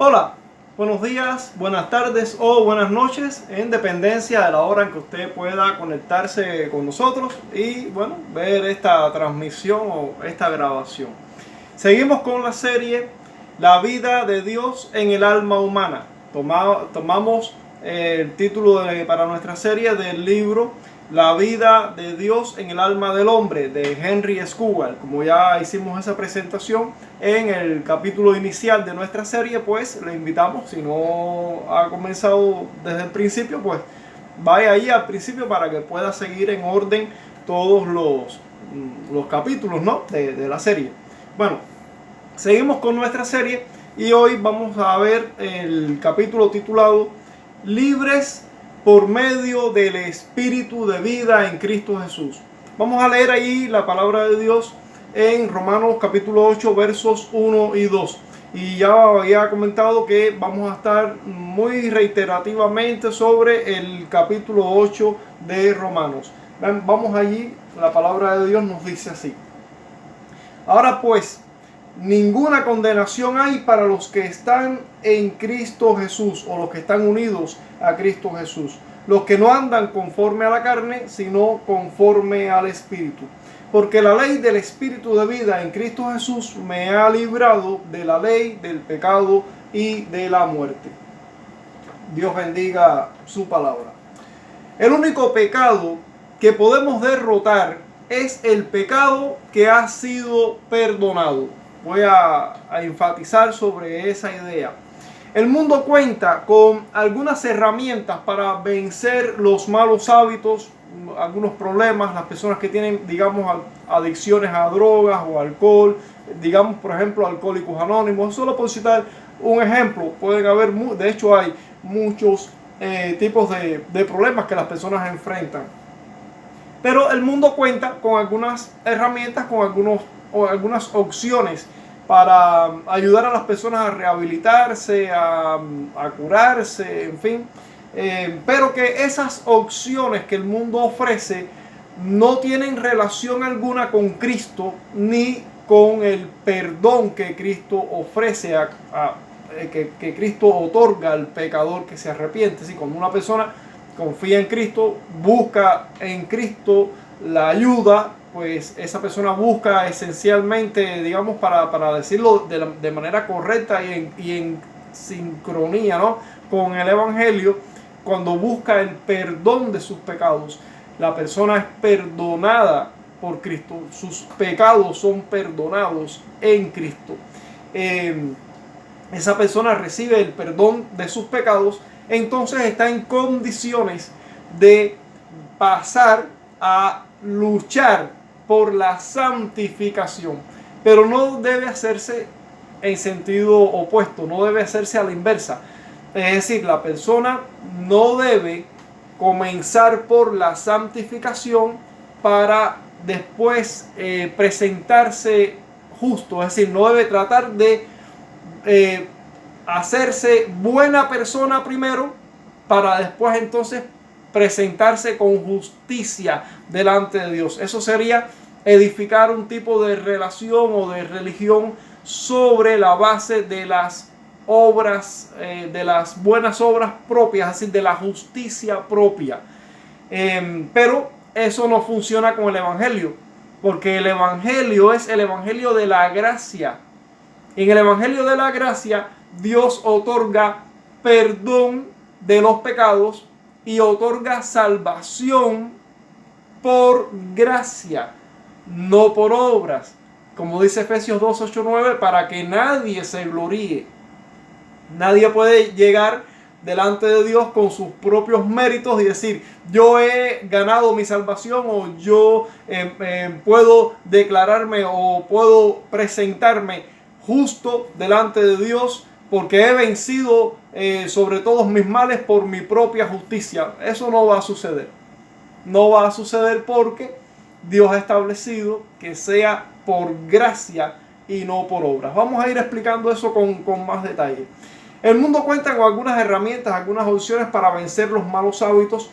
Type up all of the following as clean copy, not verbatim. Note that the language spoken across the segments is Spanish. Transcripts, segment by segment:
Hola, buenos días, buenas tardes o buenas noches, en dependencia de la hora en que usted pueda conectarse con nosotros y bueno, ver esta transmisión o esta grabación. Seguimos con la serie La vida de Dios en el alma humana. Tomamos el título para nuestra serie del libro La vida de Dios en el alma del hombre, de Henry Scougal. Como ya hicimos esa presentación en el capítulo inicial de nuestra serie, pues le invitamos, si no ha comenzado desde el principio, pues vaya ahí al principio para que pueda seguir en orden todos los capítulos, ¿no?, de la serie. Bueno, seguimos con nuestra serie y hoy vamos a ver el capítulo titulado Libres por medio del Espíritu de vida en Cristo Jesús. Vamos a leer ahí la palabra de Dios en Romanos capítulo 8 versos 1 y 2. Y ya había comentado que vamos a estar muy reiterativamente sobre el capítulo 8 de Romanos. Vamos allí, la palabra de Dios nos dice así. Ahora pues, ninguna condenación hay para los que están en Cristo Jesús, o los que están unidos a Cristo Jesús, los que no andan conforme a la carne, sino conforme al Espíritu. Porque la ley del Espíritu de vida en Cristo Jesús me ha librado de la ley del pecado y de la muerte. Dios bendiga su palabra. El único pecado que podemos derrotar es el pecado que ha sido perdonado. Voy a enfatizar sobre esa idea. El mundo cuenta con algunas herramientas para vencer los malos hábitos, algunos problemas, las personas que tienen, digamos, adicciones a drogas o alcohol, digamos, por ejemplo, Alcohólicos Anónimos. Solo por citar un ejemplo, pueden haber, de hecho hay muchos tipos de problemas que las personas enfrentan. Pero el mundo cuenta con algunas herramientas, con algunas opciones para ayudar a las personas a rehabilitarse, a curarse, en fin. Pero que esas opciones que el mundo ofrece no tienen relación alguna con Cristo ni con el perdón que Cristo ofrece, que Cristo otorga al pecador que se arrepiente. Si cuando una persona confía en Cristo, busca en Cristo la ayuda, pues esa persona busca esencialmente, digamos, para decirlo de manera correcta y en sincronía, ¿no?, con el Evangelio. Cuando busca el perdón de sus pecados, la persona es perdonada por Cristo, sus pecados son perdonados en Cristo. Esa persona recibe el perdón de sus pecados, entonces está en condiciones de pasar a luchar por la santificación. Pero no debe hacerse en sentido opuesto, no debe hacerse a la inversa. Es decir, la persona no debe comenzar por la santificación para después presentarse justo. Es decir, no debe tratar de hacerse buena persona primero para después entonces presentarse con justicia delante de Dios. Eso sería edificar un tipo de relación o de religión sobre la base de las obras, de las buenas obras propias, es decir, de la justicia propia. Pero eso no funciona con el Evangelio, porque el Evangelio es el Evangelio de la gracia. En el Evangelio de la gracia, Dios otorga perdón de los pecados y otorga salvación por gracia, no por obras. Como dice Efesios 2, 8, 9, para que nadie se gloríe. Nadie puede llegar delante de Dios con sus propios méritos y decir, yo he ganado mi salvación, o yo puedo declararme o puedo presentarme justo delante de Dios porque he vencido sobre todos mis males por mi propia justicia. Eso no va a suceder. No va a suceder porque Dios ha establecido que sea por gracia y no por obras. Vamos a ir explicando eso con más detalle. El mundo cuenta con algunas herramientas, algunas opciones para vencer los malos hábitos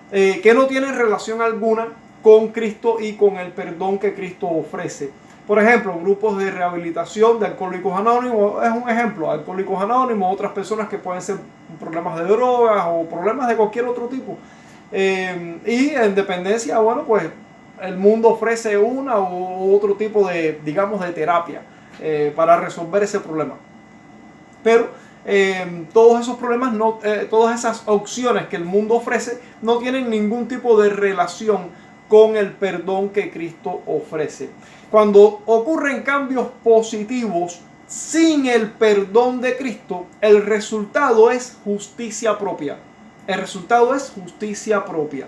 que no tienen relación alguna con Cristo y con el perdón que Cristo ofrece. Por ejemplo, grupos de rehabilitación de Alcohólicos Anónimos es un ejemplo. Alcohólicos Anónimos, otras personas que pueden ser problemas de drogas o problemas de cualquier otro tipo. Y en dependencia, bueno, pues el mundo ofrece una u otro tipo de, digamos, de terapia para resolver ese problema. Pero todos esos problemas, todas esas opciones que el mundo ofrece no tienen ningún tipo de relación con el perdón que Cristo ofrece. Cuando ocurren cambios positivos sin el perdón de Cristo, el resultado es justicia propia. El resultado es justicia propia.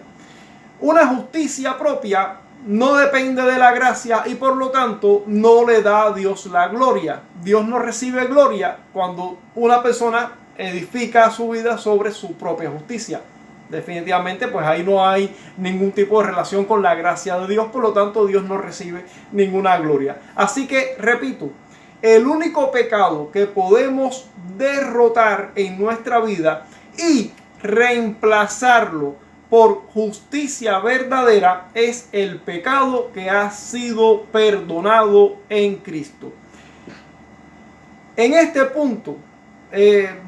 Una justicia propia no depende de la gracia y por lo tanto no le da a Dios la gloria. Dios no recibe gloria cuando una persona edifica su vida sobre su propia justicia. Definitivamente, pues ahí no hay ningún tipo de relación con la gracia de Dios, por lo tanto Dios no recibe ninguna gloria. Así que, repito, el único pecado que podemos derrotar en nuestra vida y reemplazarlo por justicia verdadera es el pecado que ha sido perdonado en Cristo. En este punto,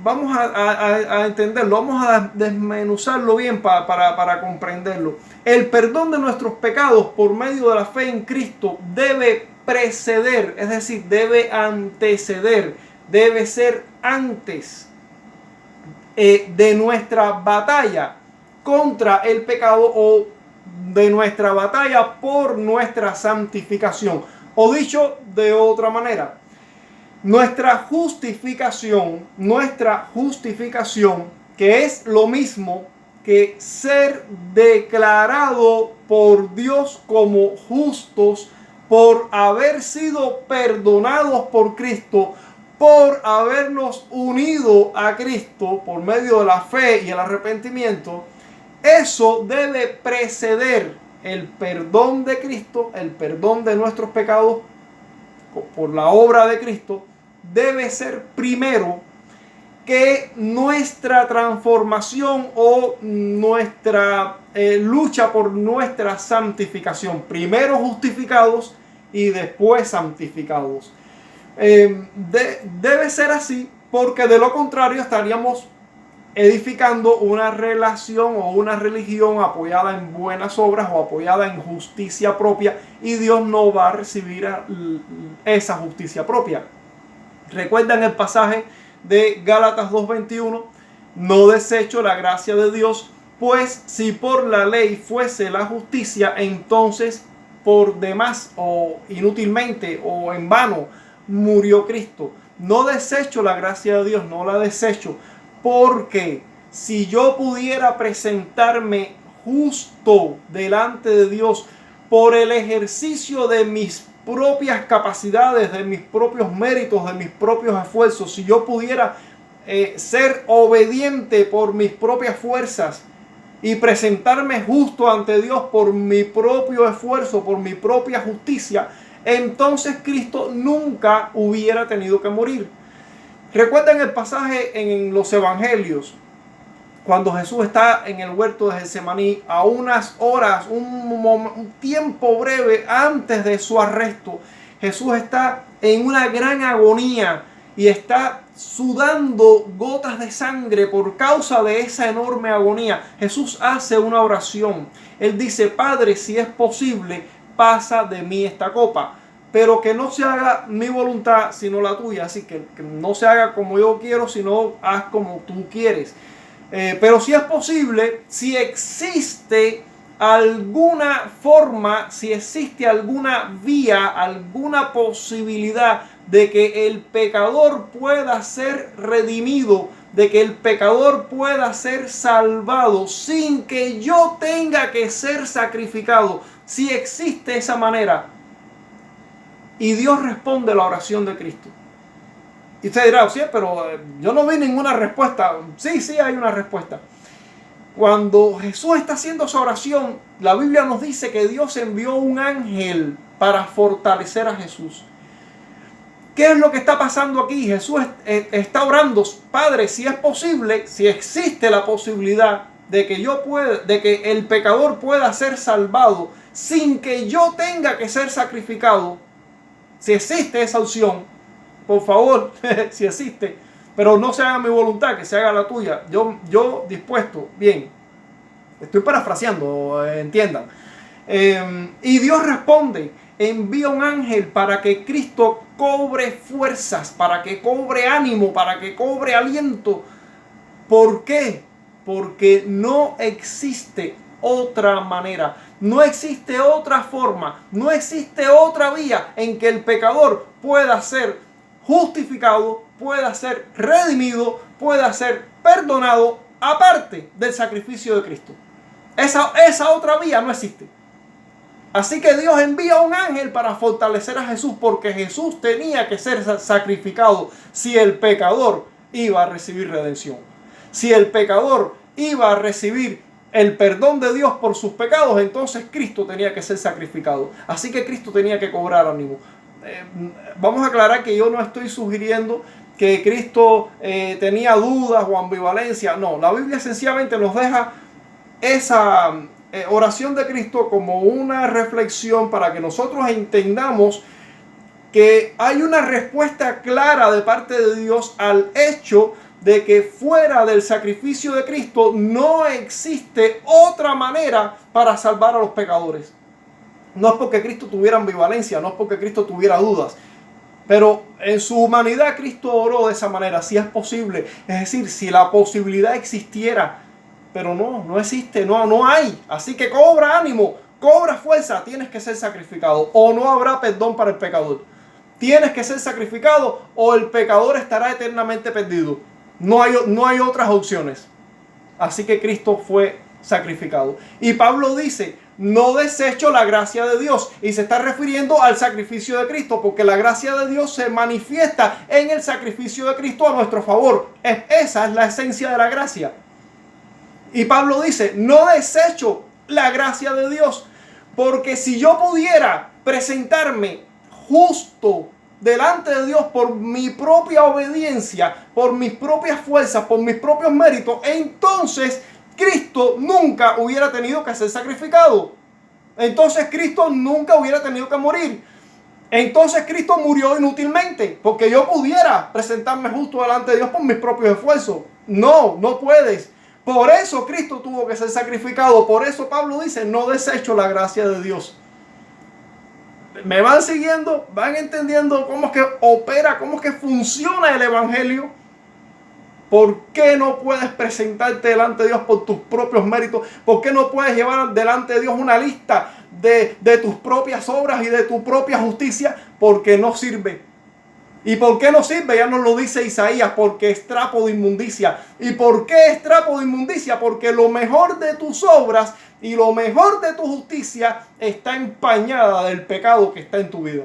vamos a entenderlo, vamos a desmenuzarlo bien para comprenderlo. El perdón de nuestros pecados por medio de la fe en Cristo debe preceder, es decir, debe anteceder, debe ser antes de nuestra batalla contra el pecado o de nuestra batalla por nuestra santificación. O dicho de otra manera, nuestra justificación, que es lo mismo que ser declarado por Dios como justos por haber sido perdonados por Cristo, por habernos unido a Cristo por medio de la fe y el arrepentimiento. Eso debe preceder el perdón de Cristo, el perdón de nuestros pecados por la obra de Cristo, debe ser primero que nuestra transformación o nuestra lucha por nuestra santificación. Primero justificados y después santificados. Debe ser así porque de lo contrario estaríamos edificando una relación o una religión apoyada en buenas obras o apoyada en justicia propia, y Dios no va a recibir esa justicia propia. Recuerdan el pasaje de Gálatas 2:21: no desecho la gracia de Dios, pues si por la ley fuese la justicia, entonces por demás o inútilmente o en vano murió Cristo. No desecho la gracia de Dios, no la desecho, porque si yo pudiera presentarme justo delante de Dios por el ejercicio de mis propias capacidades, de mis propios méritos, de mis propios esfuerzos, si yo pudiera ser obediente por mis propias fuerzas y presentarme justo ante Dios por mi propio esfuerzo, por mi propia justicia, entonces Cristo nunca hubiera tenido que morir. Recuerden el pasaje en los evangelios, cuando Jesús está en el huerto de Getsemaní, a unas horas, un tiempo breve antes de su arresto. Jesús está en una gran agonía y está sudando gotas de sangre por causa de esa enorme agonía. Jesús hace una oración. Él dice: Padre, si es posible, pasa de mí esta copa, pero que no se haga mi voluntad sino la tuya. Así que no se haga como yo quiero, sino haz como tú quieres. Pero si es posible, si existe alguna forma, si existe alguna vía, alguna posibilidad de que el pecador pueda ser redimido, de que el pecador pueda ser salvado sin que yo tenga que ser sacrificado, si existe esa manera. Y Dios responde la oración de Cristo. Y usted dirá: sí, pero yo no vi ninguna respuesta. Sí, hay una respuesta. Cuando Jesús está haciendo esa oración, la Biblia nos dice que Dios envió un ángel para fortalecer a Jesús. ¿Qué es lo que está pasando aquí? Jesús está orando: Padre, si es posible, si existe la posibilidad de que el pecador pueda ser salvado sin que yo tenga que ser sacrificado, si existe esa opción, por favor, si existe, pero no se haga mi voluntad, que se haga la tuya. Yo dispuesto, bien, estoy parafraseando, entiendan. Y Dios responde, envía un ángel para que Cristo cobre fuerzas, para que cobre ánimo, para que cobre aliento. ¿Por qué? Porque no existe otra manera, no existe otra forma, no existe otra vía en que el pecador pueda ser justificado, pueda ser redimido, pueda ser perdonado, aparte del sacrificio de Cristo. Esa otra vía no existe. Así que Dios envía un ángel para fortalecer a Jesús, porque Jesús tenía que ser sacrificado si el pecador iba a recibir redención. Si el pecador iba a recibir el perdón de Dios por sus pecados, entonces Cristo tenía que ser sacrificado. Así que Cristo tenía que cobrar ánimo. Vamos a aclarar que yo no estoy sugiriendo que Cristo tenía dudas o ambivalencia. No, la Biblia sencillamente nos deja esa oración de Cristo como una reflexión para que nosotros entendamos que hay una respuesta clara de parte de Dios al hecho de que fuera del sacrificio de Cristo no existe otra manera para salvar a los pecadores. No es porque Cristo tuviera ambivalencia, no es porque Cristo tuviera dudas, pero en su humanidad Cristo oró de esa manera, si es posible. Es decir, si la posibilidad existiera, pero no existe, no hay. Así que cobra ánimo, cobra fuerza, tienes que ser sacrificado o no habrá perdón para el pecador. Tienes que ser sacrificado o el pecador estará eternamente perdido. No hay otras opciones. Así que Cristo fue sacrificado. Y Pablo dice, no desecho la gracia de Dios. Y se está refiriendo al sacrificio de Cristo, porque la gracia de Dios se manifiesta en el sacrificio de Cristo a nuestro favor. Esa es la esencia de la gracia. Y Pablo dice, no desecho la gracia de Dios, porque si yo pudiera presentarme justo delante de Dios por mi propia obediencia, por mis propias fuerzas, por mis propios méritos, entonces Cristo nunca hubiera tenido que ser sacrificado. Entonces Cristo nunca hubiera tenido que morir. Entonces Cristo murió inútilmente, porque yo pudiera presentarme justo delante de Dios por mis propios esfuerzos. No puedes. Por eso Cristo tuvo que ser sacrificado. Por eso Pablo dice, no desecho la gracia de Dios. ¿Me van siguiendo? ¿Van entendiendo cómo es que opera, cómo es que funciona el Evangelio? ¿Por qué no puedes presentarte delante de Dios por tus propios méritos? ¿Por qué no puedes llevar delante de Dios una lista de tus propias obras y de tu propia justicia? Porque no sirve. ¿Y por qué no sirve? Ya nos lo dice Isaías, porque es trapo de inmundicia. ¿Y por qué es trapo de inmundicia? Porque lo mejor de tus obras y lo mejor de tu justicia está empañada del pecado que está en tu vida.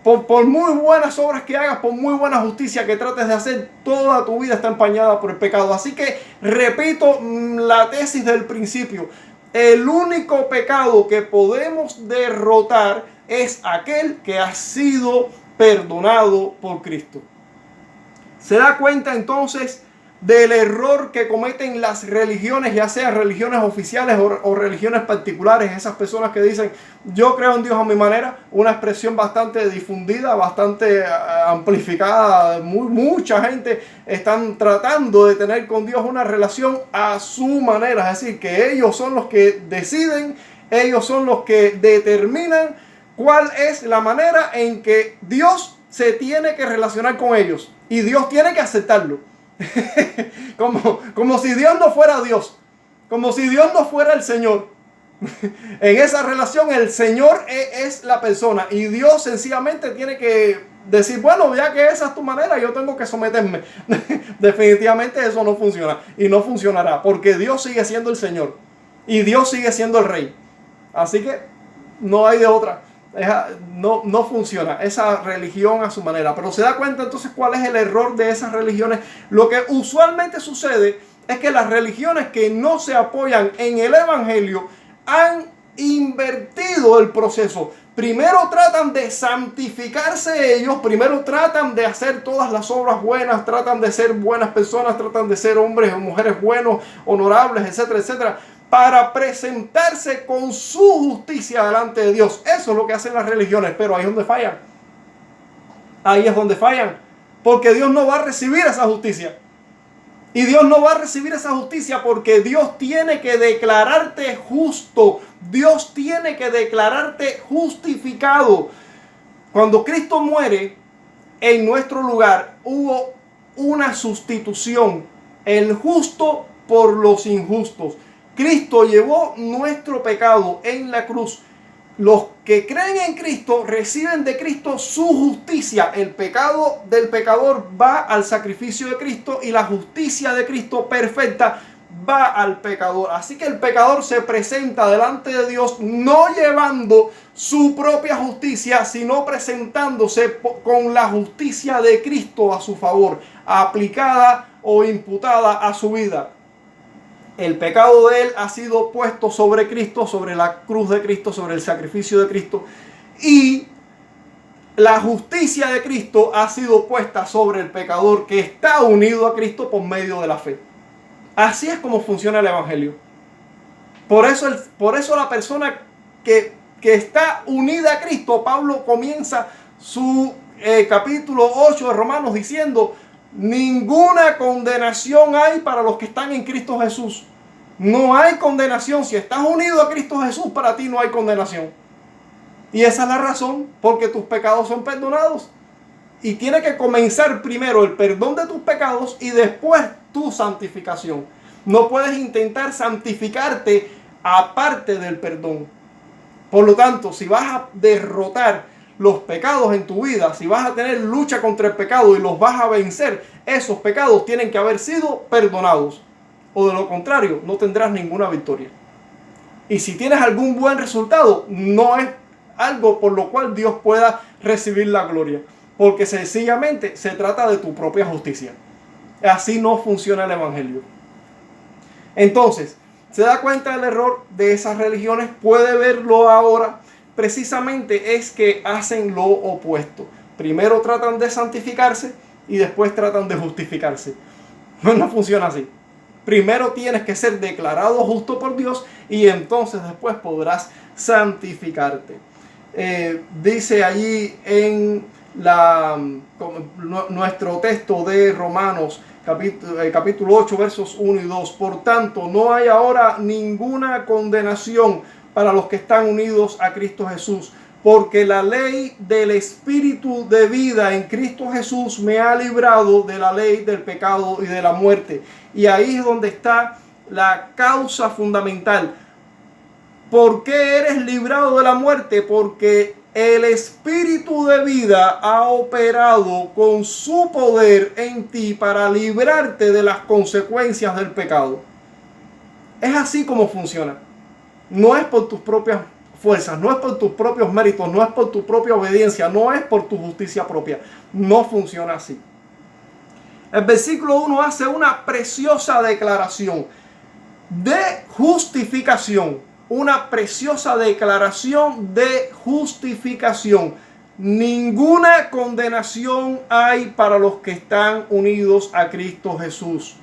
Por muy buenas obras que hagas, por muy buena justicia que trates de hacer, toda tu vida está empañada por el pecado. Así que repito la tesis del principio. El único pecado que podemos derrotar es aquel que ha sido perdonado por Cristo. Se da cuenta entonces del error que cometen las religiones, ya sean religiones oficiales o religiones particulares. Esas personas que dicen, yo creo en Dios a mi manera, una expresión bastante difundida, bastante amplificada. Mucha gente están tratando de tener con Dios una relación a su manera, es decir, que ellos son los que deciden, ellos son los que determinan cuál es la manera en que Dios se tiene que relacionar con ellos. Y Dios tiene que aceptarlo. como si Dios no fuera Dios. Como si Dios no fuera el Señor. En esa relación el Señor es la persona. Y Dios sencillamente tiene que decir, bueno, ya que esa es tu manera, yo tengo que someterme. Definitivamente eso no funciona. Y no funcionará. Porque Dios sigue siendo el Señor. Y Dios sigue siendo el Rey. Así que no hay de otra. No funciona esa religión a su manera. Pero se da cuenta entonces cuál es el error de esas religiones. Lo que usualmente sucede es que las religiones que no se apoyan en el Evangelio han invertido el proceso. Primero tratan de santificarse ellos, primero tratan de hacer todas las obras buenas, tratan de ser buenas personas, tratan de ser hombres o mujeres buenos, honorables, etcétera, etcétera, para presentarse con su justicia delante de Dios. Eso es lo que hacen las religiones, pero ahí es donde fallan. Ahí es donde fallan, porque Dios no va a recibir esa justicia. Y Dios no va a recibir esa justicia porque Dios tiene que declararte justo. Dios tiene que declararte justificado. Cuando Cristo muere en nuestro lugar, hubo una sustitución. El justo por los injustos. Cristo llevó nuestro pecado en la cruz. Los que creen en Cristo reciben de Cristo su justicia. El pecado del pecador va al sacrificio de Cristo y la justicia de Cristo perfecta va al pecador. Así que el pecador se presenta delante de Dios no llevando su propia justicia, sino presentándose con la justicia de Cristo a su favor, aplicada o imputada a su vida. El pecado de él ha sido puesto sobre Cristo, sobre la cruz de Cristo, sobre el sacrificio de Cristo. Y la justicia de Cristo ha sido puesta sobre el pecador que está unido a Cristo por medio de la fe. Así es como funciona el Evangelio. Por eso la persona que está unida a Cristo, Pablo comienza su capítulo 8 de Romanos diciendo: ninguna condenación hay para los que están en Cristo Jesús. No hay condenación. Si estás unido a Cristo Jesús, para ti no hay condenación. Y esa es la razón, porque tus pecados son perdonados. Y tiene que comenzar primero el perdón de tus pecados y después tu santificación. No puedes intentar santificarte aparte del perdón. Por lo tanto, si vas a derrotar los pecados en tu vida, si vas a tener lucha contra el pecado y los vas a vencer, esos pecados tienen que haber sido perdonados. O de lo contrario, no tendrás ninguna victoria. Y si tienes algún buen resultado, no es algo por lo cual Dios pueda recibir la gloria. Porque sencillamente se trata de tu propia justicia. Así no funciona el Evangelio. Entonces, ¿se da cuenta del error de esas religiones? Puede verlo ahora. Precisamente es que hacen lo opuesto. Primero tratan de santificarse y después tratan de justificarse. No funciona así. Primero tienes que ser declarado justo por Dios y entonces después podrás santificarte. Dice allí en nuestro texto de Romanos, capítulo 8, versos 1 y 2. Por tanto, no hay ahora ninguna condenación para los que están unidos a Cristo Jesús, porque la ley del Espíritu de vida en Cristo Jesús me ha librado de la ley del pecado y de la muerte. Y ahí es donde está la causa fundamental. ¿Por qué eres librado de la muerte? Porque el Espíritu de vida ha operado con su poder en ti para librarte de las consecuencias del pecado. Es así como funciona. No es por tus propias fuerzas, no es por tus propios méritos, no es por tu propia obediencia, no es por tu justicia propia. No funciona así. El versículo 1 hace una preciosa declaración de justificación. Una preciosa declaración de justificación. Ninguna condenación hay para los que están unidos a Cristo Jesús.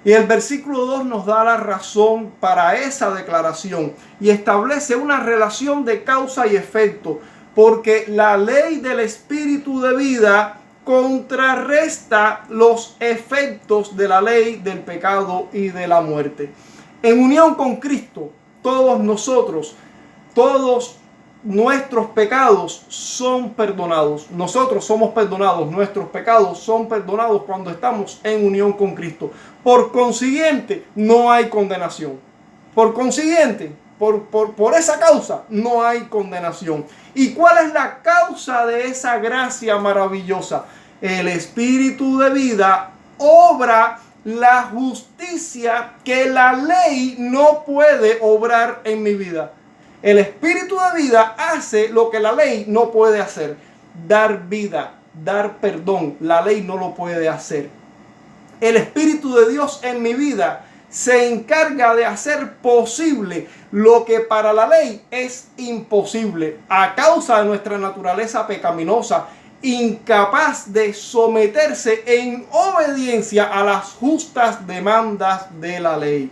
Y el versículo 2 nos da la razón para esa declaración y establece una relación de causa y efecto, porque la ley del Espíritu de vida contrarresta los efectos de la ley del pecado y de la muerte. En unión con Cristo, todos nosotros, todos nuestros pecados son perdonados. Nosotros somos perdonados, nuestros pecados son perdonados cuando estamos en unión con Cristo. Por consiguiente, no hay condenación. Por consiguiente, por esa causa, no hay condenación. ¿Y cuál es la causa de esa gracia maravillosa? El Espíritu de vida obra la justicia que la ley no puede obrar en mi vida. El Espíritu de vida hace lo que la ley no puede hacer. Dar vida, dar perdón. La ley no lo puede hacer. El Espíritu de Dios en mi vida se encarga de hacer posible lo que para la ley es imposible. A causa de nuestra naturaleza pecaminosa, incapaz de someterse en obediencia a las justas demandas de la ley.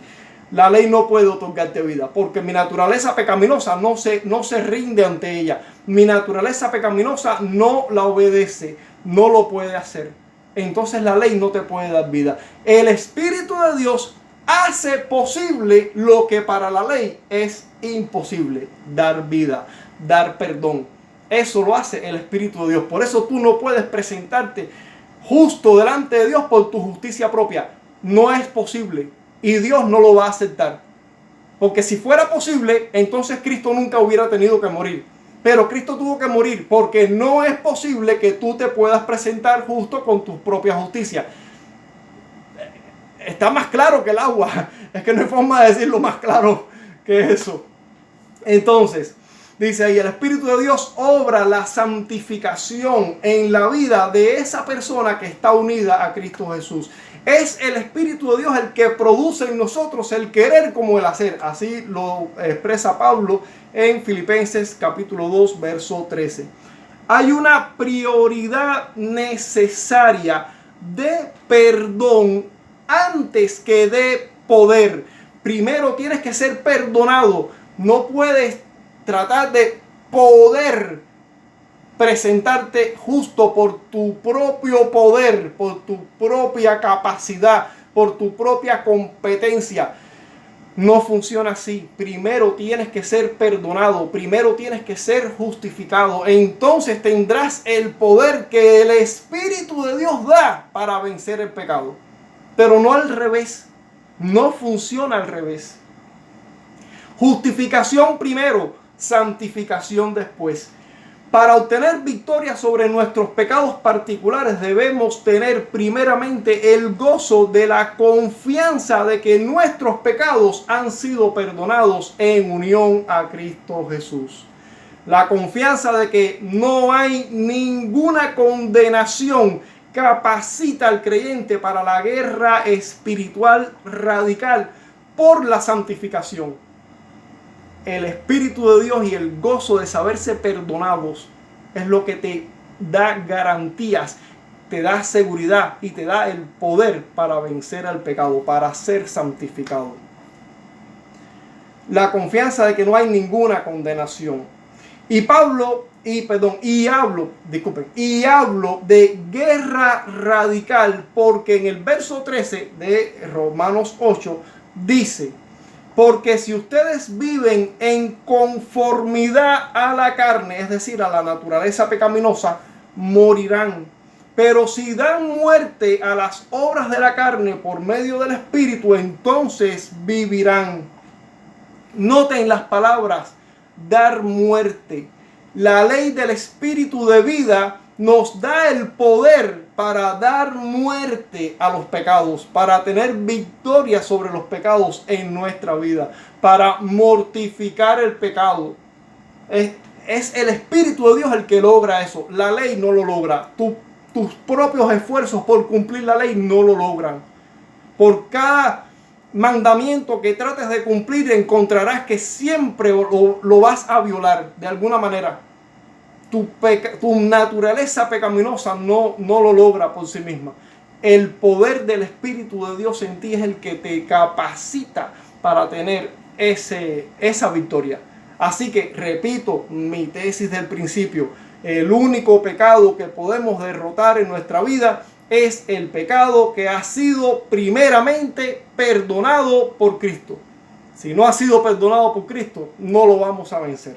La ley no puede otorgarte vida, porque mi naturaleza pecaminosa no se rinde ante ella. Mi naturaleza pecaminosa no la obedece. no lo puede hacer. Entonces la ley no te puede dar vida. El Espíritu de Dios hace posible lo que para la ley es imposible: dar vida, dar perdón. Eso lo hace el Espíritu de Dios. Por eso tú no puedes presentarte justo delante de Dios por tu justicia propia. No es posible. Y Dios no lo va a aceptar. Porque si fuera posible, entonces Cristo nunca hubiera tenido que morir. Pero Cristo tuvo que morir porque no es posible que tú te puedas presentar justo con tu propia justicia. Está más claro que el agua. Es que no hay forma de decirlo más claro que eso. Entonces, dice ahí, el Espíritu de Dios obra la santificación en la vida de esa persona que está unida a Cristo Jesús. Es el Espíritu de Dios el que produce en nosotros el querer como el hacer. Así lo expresa Pablo en Filipenses capítulo 2, verso 13. Hay una prioridad necesaria de perdón antes que de poder. Primero tienes que ser perdonado. No puedes tratar de poder presentarte justo por tu propio poder, por tu propia capacidad, por tu propia competencia. No funciona así. Primero tienes que ser perdonado, primero tienes que ser justificado. Entonces tendrás el poder que el Espíritu de Dios da para vencer el pecado. Pero no al revés. No funciona al revés. Justificación primero, santificación después. Para obtener victoria sobre nuestros pecados particulares debemos tener primeramente el gozo de la confianza de que nuestros pecados han sido perdonados en unión a Cristo Jesús. La confianza de que no hay ninguna condenación capacita al creyente para la guerra espiritual radical por la santificación. El Espíritu de Dios y el gozo de saberse perdonados es lo que te da garantías, te da seguridad y te da el poder para vencer al pecado, para ser santificado. La confianza de que no hay ninguna condenación. Y hablo de guerra radical porque en el verso 13 de Romanos 8 dice: porque si ustedes viven en conformidad a la carne, es decir, a la naturaleza pecaminosa, morirán. Pero si dan muerte a las obras de la carne por medio del Espíritu, entonces vivirán. Noten las palabras: dar muerte. La ley del Espíritu de vida nos da el poder para dar muerte a los pecados, para tener victoria sobre los pecados en nuestra vida, para mortificar el pecado. Es el Espíritu de Dios el que logra eso. La ley no lo logra. Tus propios esfuerzos por cumplir la ley no lo logran. Por cada mandamiento que trates de cumplir, encontrarás que siempre lo vas a violar de alguna manera. Tu naturaleza pecaminosa no lo logra por sí misma. El poder del Espíritu de Dios en ti es el que te capacita para tener esa victoria. Así que repito mi tesis del principio: el único pecado que podemos derrotar en nuestra vida es el pecado que ha sido primeramente perdonado por Cristo. Si no ha sido perdonado por Cristo, no lo vamos a vencer.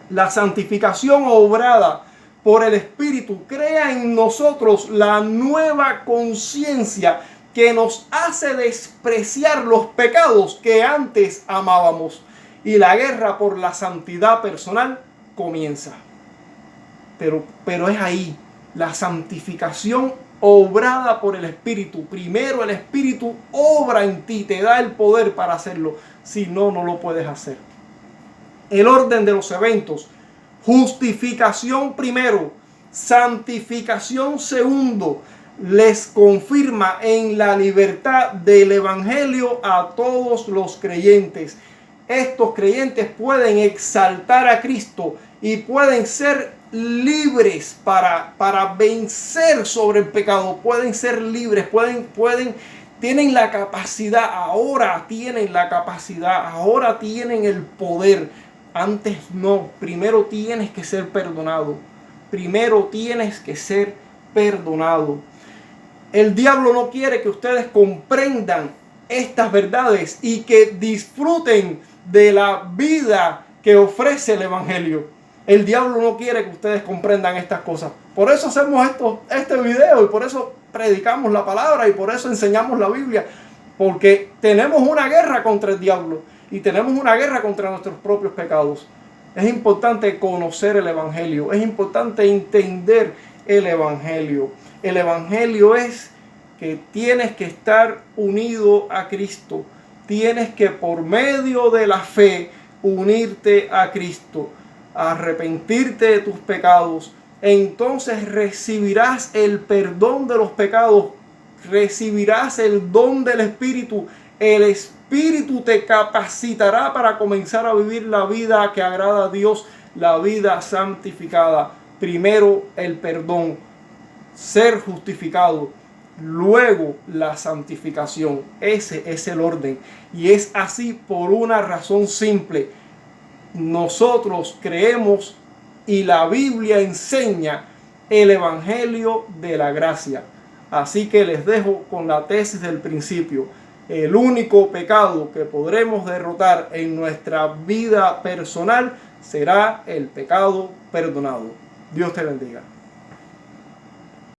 La santificación obrada por el Espíritu crea en nosotros la nueva conciencia que nos hace despreciar los pecados que antes amábamos. Y la guerra por la santidad personal comienza. Pero es ahí, la santificación obrada por el Espíritu. Primero el Espíritu obra en ti, te da el poder para hacerlo. Si no, no lo puedes hacer. El orden de los eventos: justificación primero, santificación segundo, les confirma en la libertad del Evangelio a todos los creyentes. Estos creyentes pueden exaltar a Cristo y pueden ser libres para vencer sobre el pecado. Pueden ser libres, tienen la capacidad, ahora tienen el poder. Antes no. Primero tienes que ser perdonado. primero tienes que ser perdonado. El diablo no quiere que ustedes comprendan estas verdades y que disfruten de la vida que ofrece el Evangelio. El diablo no quiere que ustedes comprendan estas cosas. Por eso hacemos este video y por eso predicamos la palabra y por eso enseñamos la Biblia. Porque tenemos una guerra contra el diablo y tenemos una guerra contra nuestros propios pecados. Es importante conocer el Evangelio. Es importante entender el Evangelio. El Evangelio es que tienes que estar unido a Cristo. Tienes que por medio de la fe unirte a Cristo, arrepentirte de tus pecados. Entonces recibirás el perdón de los pecados, recibirás el don del Espíritu. El Espíritu te capacitará para comenzar a vivir la vida que agrada a Dios, la vida santificada. Primero el perdón, ser justificado, luego la santificación. Ese es el orden. Y es así por una razón simple. Nosotros creemos y la Biblia enseña el Evangelio de la gracia. Así que les dejo con la tesis del principio. El único pecado que podremos derrotar en nuestra vida personal será el pecado perdonado. Dios te bendiga.